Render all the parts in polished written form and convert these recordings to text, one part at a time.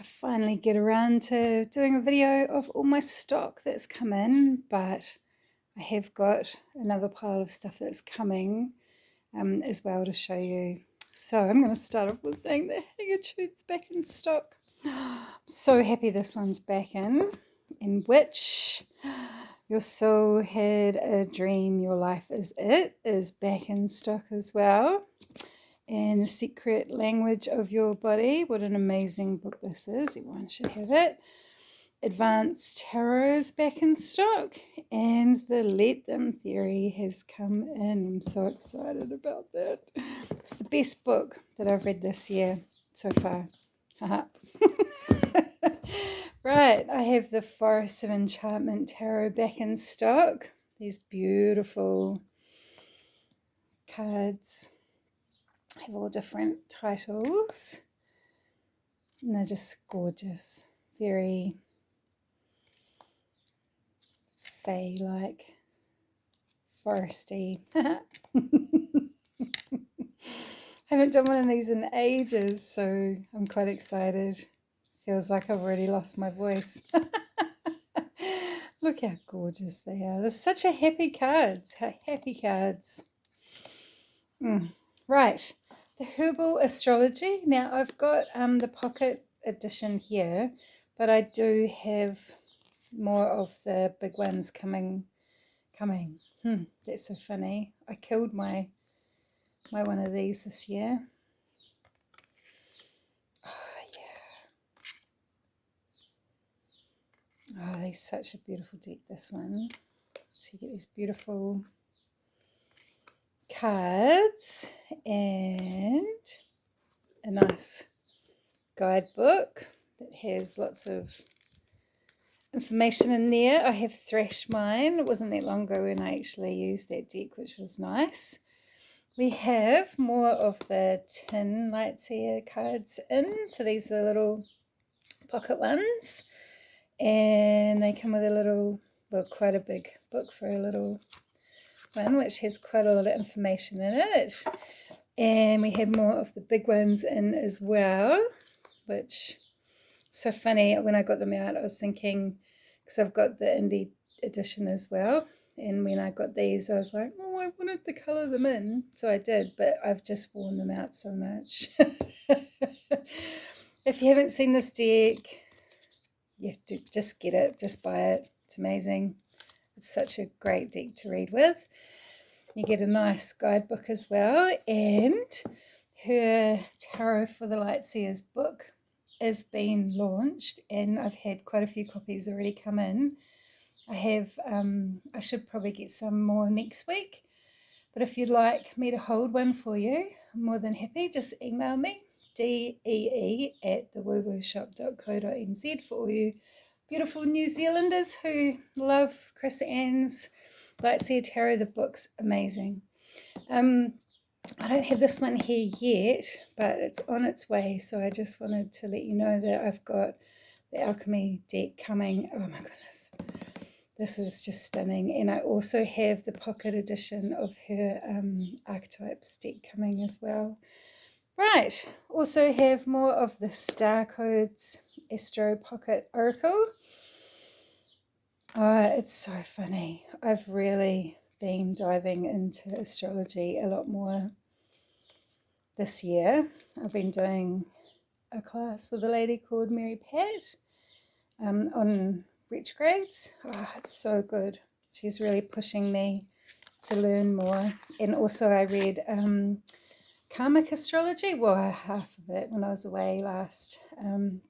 I finally get around to doing a video of all my stock that's come in, but I have got another pile of stuff that's coming as well to show you. So I'm going to start off with saying the handkerchief's back in stock. I'm so happy this one's back in which your soul had a dream, your life is it, is back in stock as well. And The Secret Language of Your Body. What an amazing book this is. Everyone should have it. Advanced Tarot is back in stock. And The Let Them Theory has come in. I'm so excited about that. It's the best book that I've read this year so far. Right, I have the Forest of Enchantment Tarot back in stock. These beautiful cards have all different titles and they're just gorgeous, very fae-like, foresty. Haven't done one of these in ages, so I'm quite excited. Feels like I've already lost my voice. Look how gorgeous they are. They're such a happy cards. Happy cards. Right. The Herbal Astrology. Now I've got the pocket edition here, but I do have more of the big ones coming. That's so funny. I killed my one of these this year. Oh yeah. Oh, these such a beautiful deck, this one. So you get these beautiful cards and a nice guidebook that has lots of information in there. I have thrashed mine. It wasn't that long ago when I actually used that deck, which was nice. We have more of the tin Lightseer cards in. So these are the little pocket ones. And they come with a little, well, quite a big book for a little one, which has quite a lot of information in it. And we have more of the big ones in as well, which so funny. When I got them out, I was thinking, because I've got the indie edition as well, and when I got these I was like, oh, I wanted to colour them in, so I did, but I've just worn them out so much. If you haven't seen this deck, you have to just get it, just buy it. It's amazing. It's such a great deck to read with. You get a nice guidebook as well, and her Tarot for the Lightseers book is being launched, and I've had quite a few copies already come in. I have, I should probably get some more next week, but if you'd like me to hold one for you, I'm more than happy. Just email me, dee@thewooshop.co.nz, for all you beautiful New Zealanders who love Chris Ann's Lightseer Tarot. The book's amazing. I don't have this one here yet, but it's on its way, so I just wanted to let you know that I've got the Alchemy deck coming. Oh my goodness, this is just stunning. And I also have the pocket edition of her Archetypes deck coming as well. Right, also have more of the Star Codes Astro Pocket Oracle. Oh, it's so funny. I've really been diving into astrology a lot more this year. I've been doing a class with a lady called Mary Pat on retrogrades. Oh, it's so good. She's really pushing me to learn more. And also I read Karmic Astrology, well, half of it when I was away last.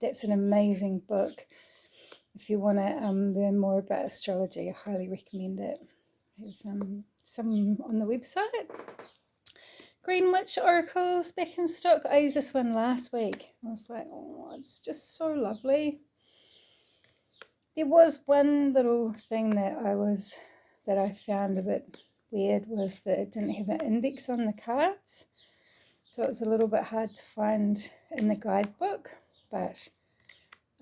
That's an amazing book. If you want to learn more about astrology, I highly recommend it. I have some on the website. Green Witch Oracles back in stock. I used this one last week. I was like, oh, it's just so lovely. There was one little thing that I found a bit weird, was that it didn't have an index on the cards. So it was a little bit hard to find in the guidebook. But,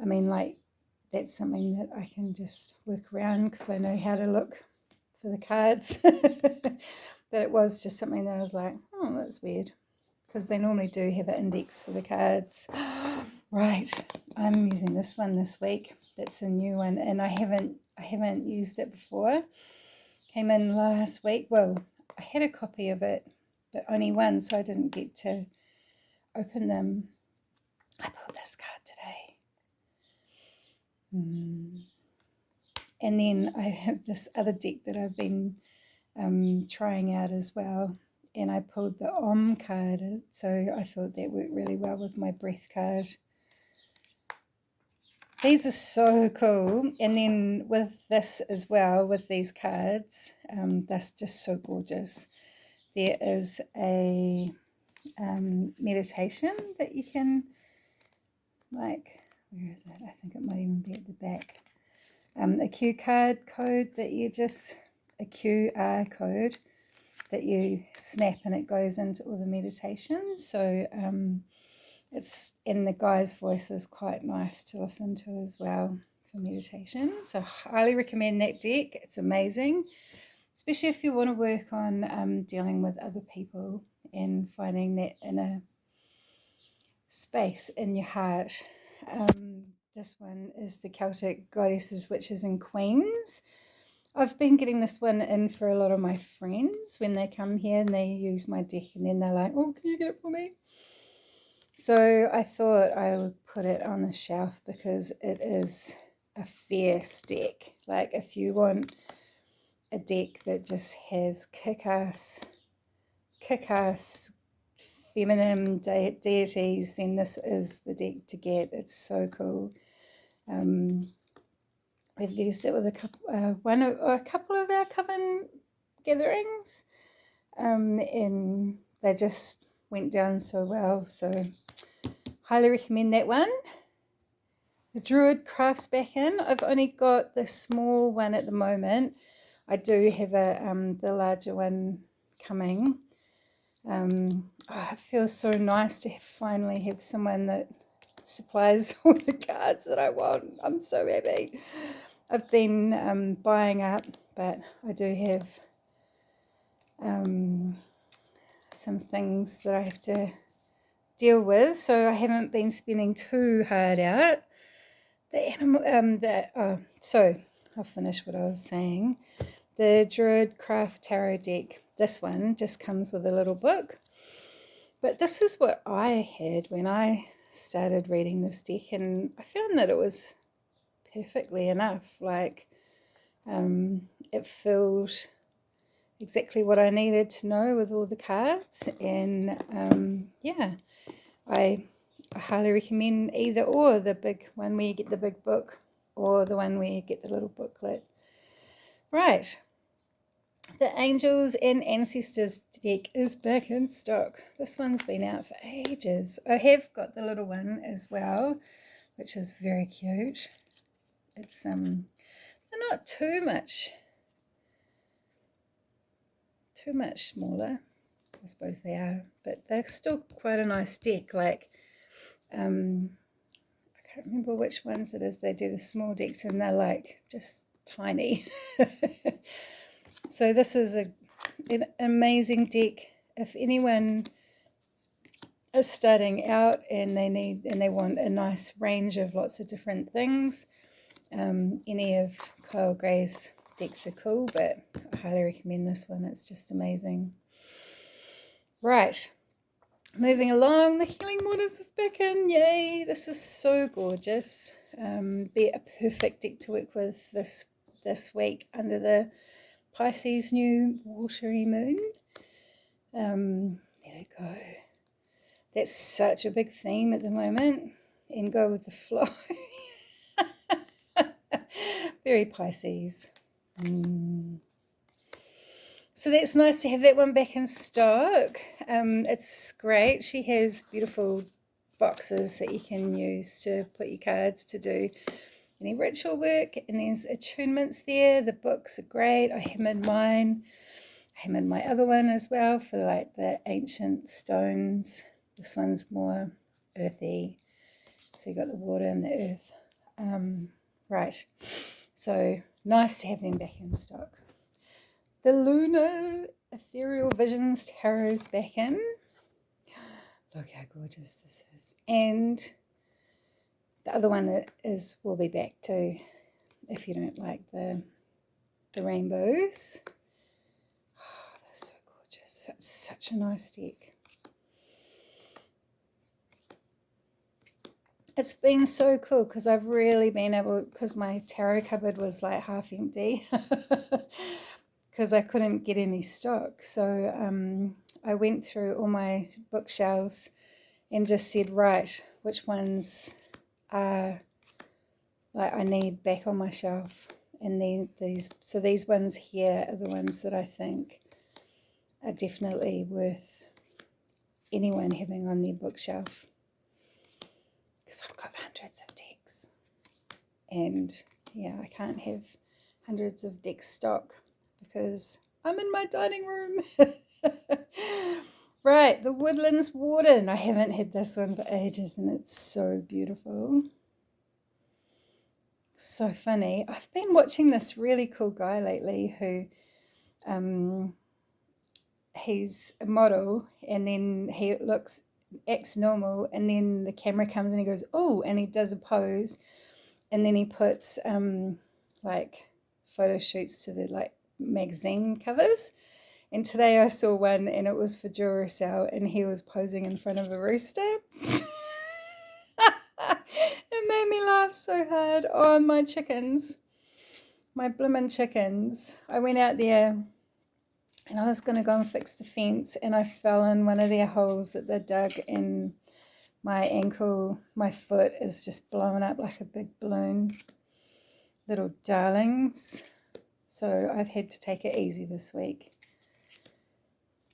I mean, like, that's something that I can just work around because I know how to look for the cards. But it was just something that I was like, oh, that's weird, because they normally do have an index for the cards. Right, I'm using this one this week. That's a new one, and I haven't used it before. Came in last week. Well, I had a copy of it, but only one, so I didn't get to open them. I pulled this card today. And then I have this other deck that I've been trying out as well. And I pulled the Om card, so I thought that worked really well with my breath card. These are so cool. And then with this as well, with these cards, that's just so gorgeous. There is a meditation that you can, like, where is it? I think it might even be at the back. A QR code that you snap and it goes into all the meditations. So it's in the guy's voice is quite nice to listen to as well for meditation. So highly recommend that deck. It's amazing, especially if you want to work on dealing with other people and finding that inner space in your heart. This one is the Celtic Goddesses, Witches and Queens. I've been getting this one in for a lot of my friends when they come here and they use my deck, and then they're like, oh, can you get it for me? So I thought I would put it on the shelf because it is a fierce deck. Like, if you want a deck that just has kick-ass feminine deities, then this is the deck to get. It's so cool. We've used it with a couple of our coven gatherings, and they just went down so well. So highly recommend that one. The Druid Crafts back in. I've only got the small one at the moment. I do have the larger one coming. It feels so nice to finally have someone that supplies all the cards that I want. I'm so happy. I've been buying up, but I do have some things that I have to deal with, so I haven't been spending too hard out. So I'll finish what I was saying. The Druid Craft Tarot deck. This one just comes with a little book. But this is what I had when I started reading this deck, and I found that it was perfectly enough. Like, it filled exactly what I needed to know with all the cards, and yeah, I highly recommend either or, the big one where you get the big book or the one where you get the little booklet. Right. The Angels and Ancestors deck is back in stock. This one's been out for ages. I have got the little one as well, which is very cute. It's they're not too much smaller. I suppose they are, but they're still quite a nice deck. Like, I can't remember which ones it is. They do the small decks and they're like just tiny. So this is an amazing deck. If anyone is starting out and they want a nice range of lots of different things, any of Kyle Gray's decks are cool, but I highly recommend this one. It's just amazing. Right, moving along, the Healing Waters is back in. Yay, this is so gorgeous. Be a perfect deck to work with this week under the Pisces new watery moon. Let it go. That's such a big theme at the moment. And go with the flow. Very Pisces. So that's nice to have that one back in stock. It's great. She has beautiful boxes that you can use to put your cards to do any ritual work, and there's attunements there. The books are great. I hammered mine. I hammered my other one as well for like the ancient stones. This one's more earthy. So you got the water and the earth. Right. So nice to have them back in stock. The Lunar Ethereal Visions Tarot's back in. Look how gorgeous this is. And The other one that is will be back too, if you don't like the rainbows. Oh, they're so gorgeous. That's such a nice deck. It's been so cool because I've really been able, because my tarot cupboard was like half empty because I couldn't get any stock. So I went through all my bookshelves and just said, right, which ones are like I need back on my shelf. And then these ones here are the ones that I think are definitely worth anyone having on their bookshelf. Because I've got hundreds of decks. And yeah, I can't have hundreds of deck stock because I'm in my dining room. Right, the Woodlands Warden. I haven't had this one for ages and it's so beautiful. So funny. I've been watching this really cool guy lately who he's a model and then he acts normal and then the camera comes and he goes, oh, and he does a pose and then he puts like photo shoots to the like magazine covers. And today I saw one and it was for Duracell and he was posing in front of a rooster. It made me laugh so hard. Oh, my chickens, my blimmin' chickens. I went out there and I was going to go and fix the fence and I fell in one of their holes that they dug and my ankle, my foot is just blowing up like a big balloon. Little darlings. So I've had to take it easy this week.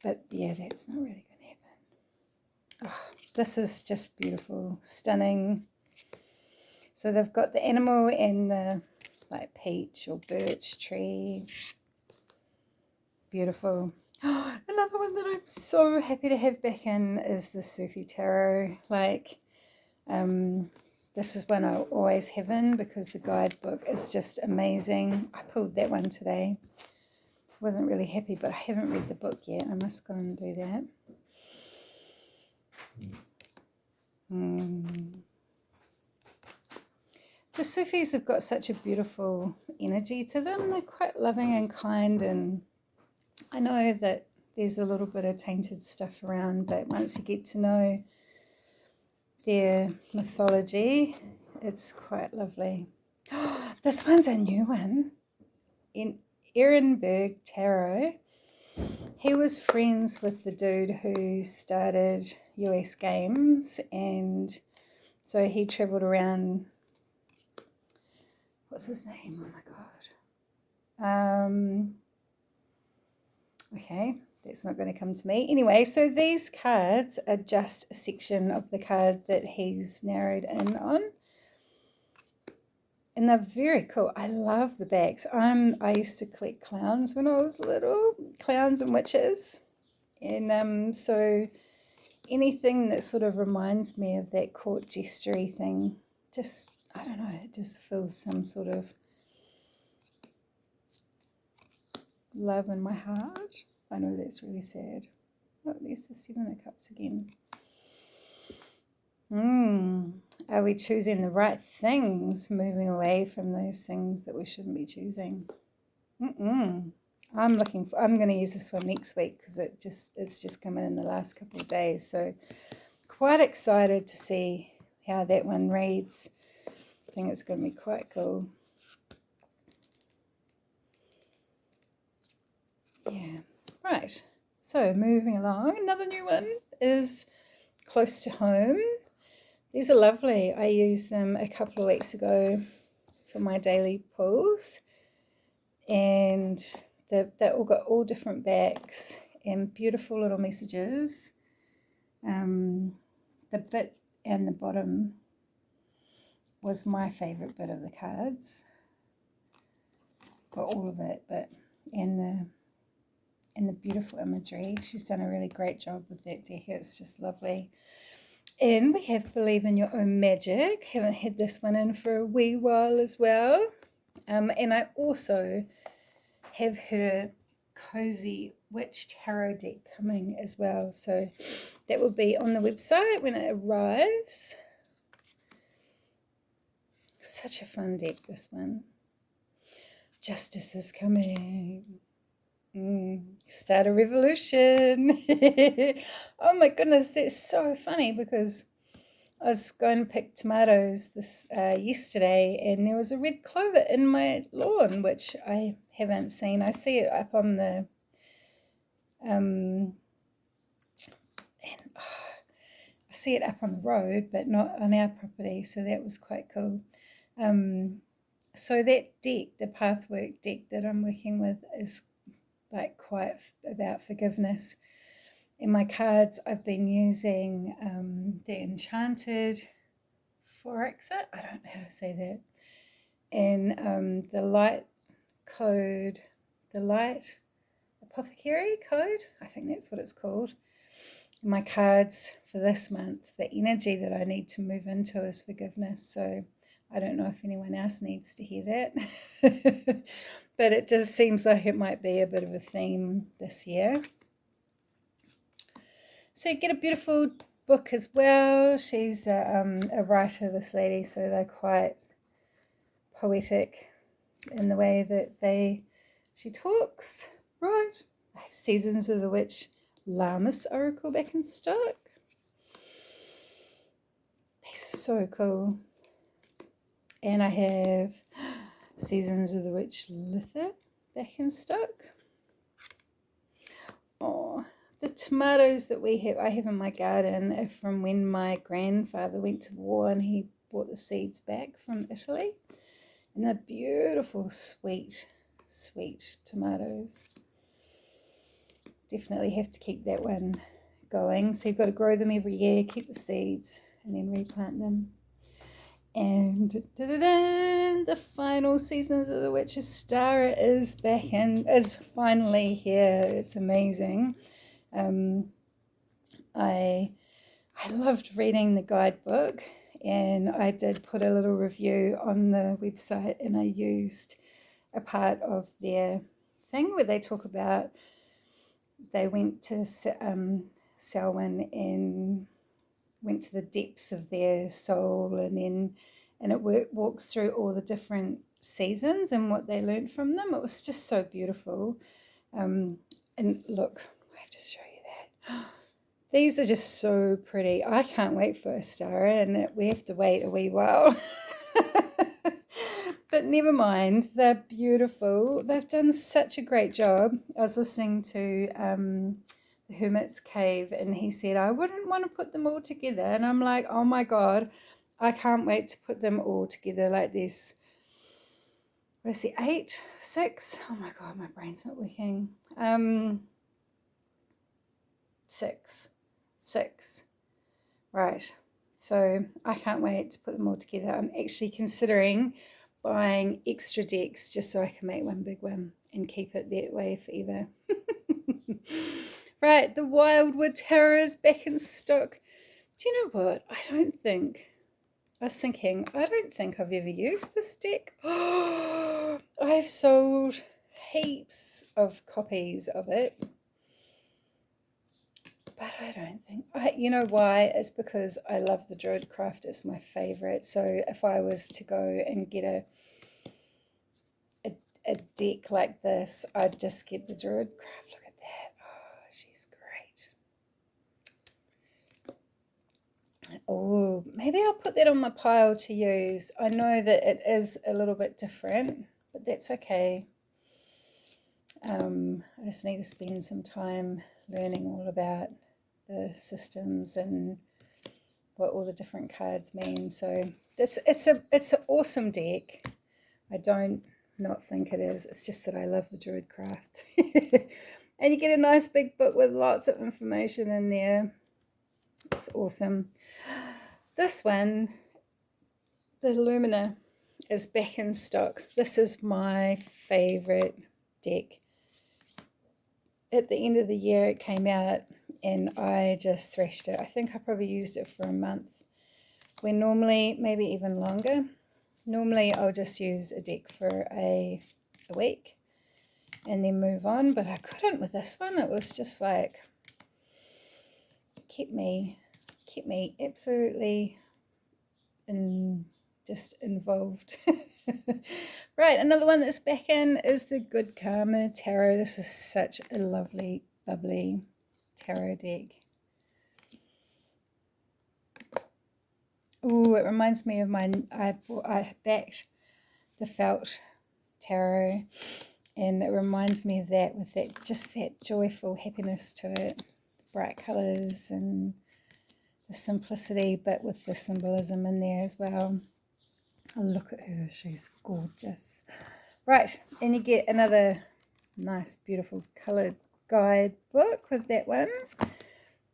But yeah, that's not really going to happen. Oh, this is just beautiful, stunning. So they've got the animal and the like peach or birch tree. Beautiful. Oh, another one that I'm so happy to have back in is the Sufi Tarot. Like, this is one I always have in because the guidebook is just amazing. I pulled that one today. Wasn't really happy, but I haven't read the book yet. I must go and do that. The Sufis have got such a beautiful energy to them. They're quite loving and kind, and I know that there's a little bit of tainted stuff around, but once you get to know their mythology, it's quite lovely. This one's a new one. In Ehrenberg Tarot, he was friends with the dude who started US Games, and so he travelled around. What's his name? Oh my God. Okay, that's not going to come to me. Anyway, so these cards are just a section of the card that he's narrowed in on. And they're very cool. I love the backs. I used to collect clowns when I was little, clowns and witches. And so anything that sort of reminds me of that court gestury thing, just, I don't know, it just feels some sort of love in my heart. I know that's really sad. Oh, there's the Seven of Cups again. Are we choosing the right things, moving away from those things that we shouldn't be choosing? I'm going to use this one next week because it's just come in the last couple of days. So quite excited to see how that one reads. I think it's going to be quite cool. Yeah, right. So moving along, another new one is Close to Home. These are lovely. I used them a couple of weeks ago for my daily pulls, and they all got all different backs and beautiful little messages. The bit and the bottom was my favourite bit of the cards. Not all of it, but and the beautiful imagery. She's done a really great job with that deck. It's just lovely. And we have Believe in Your Own Magic. Haven't had this one in for a wee while as well. And I also have her Cozy Witch Tarot deck coming as well. So that will be on the website when it arrives. Such a fun deck, this one. Justice is coming. Start a revolution. Oh my goodness, that's so funny because I was going to pick tomatoes this yesterday, and there was a red clover in my lawn, which I haven't seen. I see it up on the and I see it up on the road, but not on our property. So that was quite cool. So that deck, the Pathwork deck that I'm working with, is like quite about forgiveness. In my cards, I've been using the Enchanted Forexa, I don't know how to say that, and the Light Code, the Light Apothecary Code, I think that's what it's called. In my cards for this month, the energy that I need to move into is forgiveness. So I don't know if anyone else needs to hear that, but it just seems like it might be a bit of a theme this year. So you get a beautiful book as well. She's a writer, this lady, so they're quite poetic in the way that she talks. Right. I have Seasons of the Witch Lammas Oracle back in stock. These are so cool. And I have Seasons of the Witch Lither back in stock. Oh, the tomatoes that I have in my garden are from when my grandfather went to war and he brought the seeds back from Italy. And they're beautiful, sweet, sweet tomatoes. Definitely have to keep that one going. So you've got to grow them every year, keep the seeds, and then replant them. And the final Seasons of the Witch Astara is is finally here. It's amazing. I loved reading the guidebook, and I did put a little review on the website, and I used a part of their thing where they talk about they went to Selwyn and went to the depths of their soul, and it walks through all the different seasons and what they learned from them. It was just so beautiful. And look, I have to show you that. These are just so pretty. I can't wait for Astara, and we have to wait a wee while. But never mind, they're beautiful. They've done such a great job. I was listening to the Hermit's Cave, and he said, I wouldn't want to put them all together. And I'm like, oh my God, I can't wait to put them all together like this. What is the 8? 6? Oh my God, my brain's not working. 6. Right. So I can't wait to put them all together. I'm actually considering buying extra decks just so I can make one big one and keep it that way forever. Right, the Wildwood Terror is back in stock. Do you know what? I don't think I've ever used this deck. I've sold heaps of copies of it. But I don't think, you know why? It's because I love the Druidcraft. It's my favourite. So if I was to go and get a deck like this, I'd just get the Druidcraft. Look at that. Oh, she's great. Oh, maybe I'll put that on my pile to use. I know that it is a little bit different, but that's okay. I just need to spend some time learning all about the systems and what all the different cards mean. So it's an awesome deck. I don't not think it is. It's just that I love the Druidcraft. And you get a nice big book with lots of information in there. It's awesome. This one, the Lumina, is back in stock. This is my favorite deck. At the end of the year it came out and I just thrashed it. I think I probably used it for a month, when normally, maybe even longer, normally I'll just use a deck for a week and then move on, but I couldn't with this one. It was just like, kept me absolutely just involved. Right, another one that's back in is the Good Karma Tarot. This is such a lovely, bubbly tarot deck. Oh, it reminds me of I backed the felt tarot, and it reminds me of that, with that just that joyful happiness to it, bright colours and the simplicity, but with the symbolism in there as well. Oh, look at her, she's gorgeous. Right, and you get another nice beautiful coloured guide book with that one.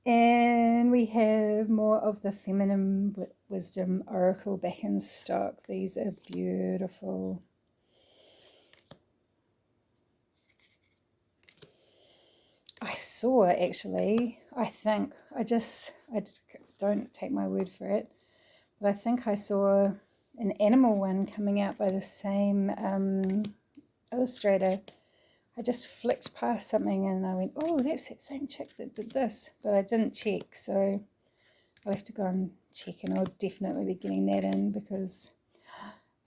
And we have more of the Feminine Wisdom Oracle back in stock. These are beautiful. I saw, actually, I don't take my word for it, but I think I saw an animal one coming out by the same illustrator. I just flicked past something and I went, oh, that's that same chick that did this, but I didn't check, so I'll have to go and check, and I'll definitely be getting that in because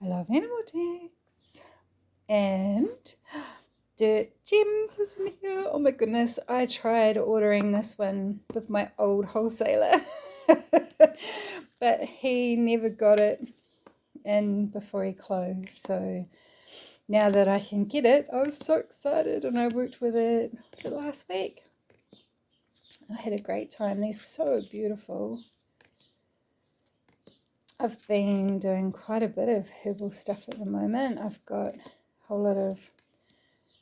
I love animal decks. And Dirt Gems is in here. Oh my goodness, I tried ordering this one with my old wholesaler, but he never got it in before he closed, so now that I can get it, I was so excited, and I worked with it, was it last week? I had a great time. They're so beautiful. I've been doing quite a bit of herbal stuff at the moment. I've got a whole lot of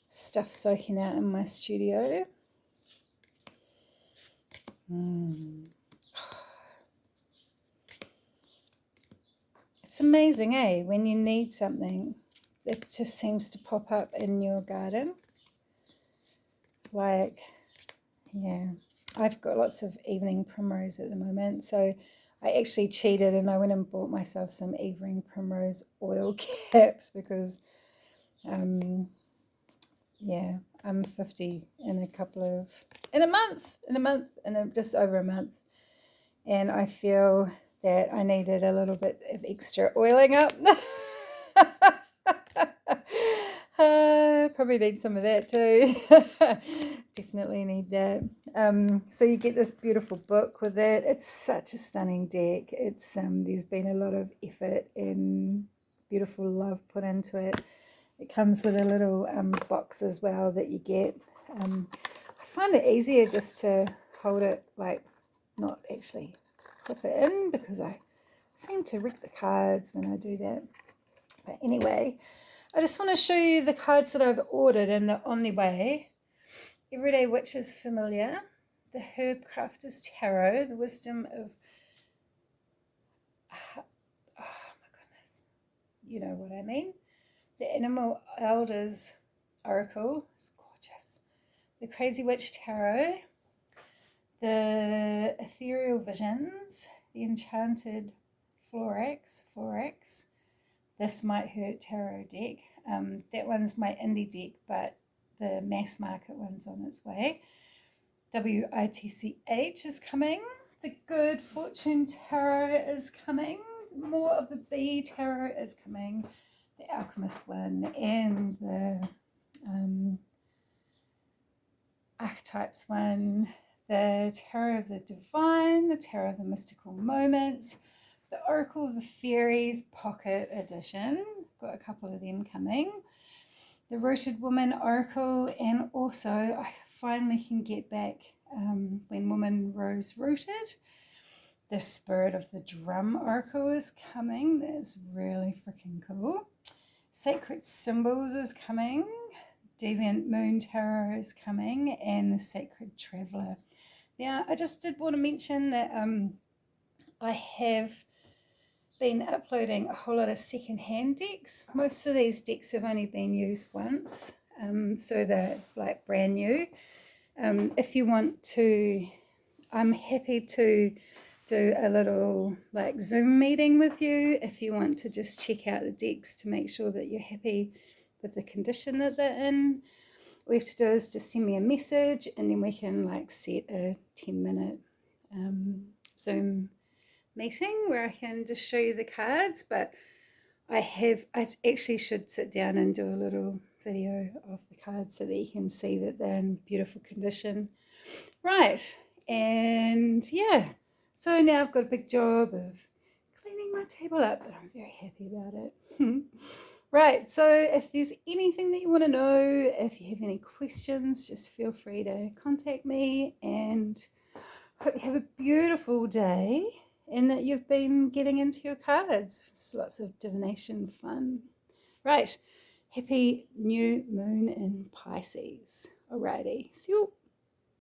stuff soaking out in my studio. It's amazing, eh? When you need something, it just seems to pop up in your garden. Like, yeah, I've got lots of evening primrose at the moment, so I actually cheated and I went and bought myself some evening primrose oil caps because, yeah, I'm 50 in just over a month, and I feel that I needed a little bit of extra oiling up. Probably need some of that too. Definitely need that. So you get this beautiful book with it. It's such a stunning deck. It's there's been a lot of effort and beautiful love put into it. It comes with a little box as well that you get. I find it easier just to hold it, like, not actually clip it in, because I seem to wreck the cards when I do that. But anyway, I just want to show you the cards that I've ordered and they're on their way. Everyday Witch is familiar. The Herb Crafters Tarot. The Wisdom of... oh my goodness. You know what I mean. The Animal Elders Oracle. It's gorgeous. The Crazy Witch Tarot. The Ethereal Visions. The Enchanted Florax. This Might Hurt Tarot deck. That one's my indie deck, but the mass market one's on its way. WITCH is coming. The Good Fortune Tarot is coming. More of the Bee Tarot is coming. The Alchemist one and the Archetypes one. The Tarot of the Divine. The Tarot of the Mystical Moments. The Oracle of the Fairies Pocket Edition. Got a couple of them coming. The Rooted Woman Oracle, and also I finally can get back When Woman Rose Rooted. The Spirit of the Drum Oracle is coming. That's really freaking cool. Sacred Symbols is coming. Deviant Moon Tarot is coming, and the Sacred Traveller. Now, I just did want to mention that I have been uploading a whole lot of second-hand decks. Most of these decks have only been used once, so they're like brand new. If you want to, I'm happy to do a little like Zoom meeting with you if you want to just check out the decks to make sure that you're happy with the condition that they're in. All you have to do is just send me a message, and then we can like set a 10-minute Zoom meeting where I can just show you the cards. But I actually should sit down and do a little video of the cards so that you can see that they're in beautiful condition. Right, and yeah, so now I've got a big job of cleaning my table up, but I'm very happy about it. Right, so if there's anything that you want to know, if you have any questions, just feel free to contact me, and hope you have a beautiful day and that you've been getting into your cards. It's lots of divination fun. Right, happy new moon in Pisces. Alrighty, see you.